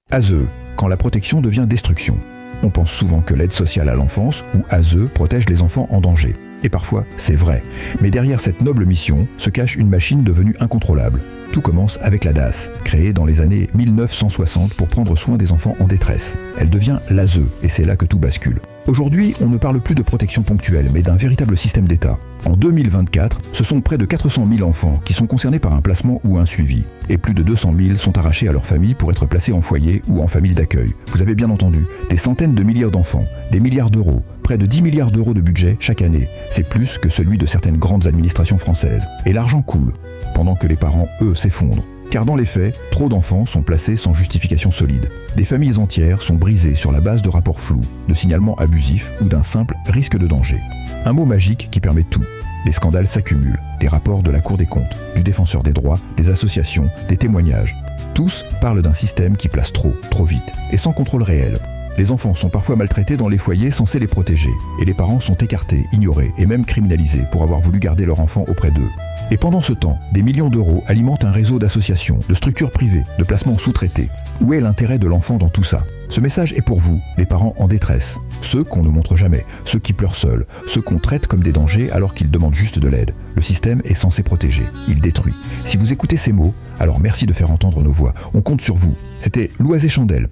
ASE, quand la protection devient destruction. On pense souvent que l'aide sociale à l'enfance, ou ASE, protège les enfants en danger. Et parfois, c'est vrai. Mais derrière cette noble mission se cache une machine devenue incontrôlable. Tout commence avec la DAS, créée dans les années 1960 pour prendre soin des enfants en détresse. Elle devient l'ASE, et c'est là que tout bascule. Aujourd'hui, on ne parle plus de protection ponctuelle, mais d'un véritable système d'État. En 2024, ce sont près de 400 000 enfants qui sont concernés par un placement ou un suivi. Et plus de 200 000 sont arrachés à leur famille pour être placés en foyer ou en famille d'accueil. Vous avez bien entendu, des centaines de milliards d'enfants, des milliards d'euros, près de 10 milliards d'euros de budget chaque année. C'est plus que celui de certaines grandes administrations françaises. Et l'argent coule, pendant que les parents, eux, s'effondrent. Car dans les faits, trop d'enfants sont placés sans justification solide. Des familles entières sont brisées sur la base de rapports flous, de signalements abusifs ou d'un simple risque de danger. Un mot magique qui permet tout. Les scandales s'accumulent, des rapports de la Cour des comptes, du Défenseur des droits, des associations, des témoignages. Tous parlent d'un système qui place trop vite, et sans contrôle réel. Les enfants sont parfois maltraités dans les foyers censés les protéger, et les parents sont écartés, ignorés et même criminalisés pour avoir voulu garder leur enfant auprès d'eux. Et pendant ce temps, des millions d'euros alimentent un réseau d'associations, de structures privées, de placements sous-traités. Où est l'intérêt de l'enfant dans tout ça ? Ce message est pour vous, les parents en détresse. Ceux qu'on ne montre jamais, ceux qui pleurent seuls, ceux qu'on traite comme des dangers alors qu'ils demandent juste de l'aide. Le système est censé protéger, il détruit. Si vous écoutez ces mots, alors merci de faire entendre nos voix. On compte sur vous. C'était Loisé Chandelle.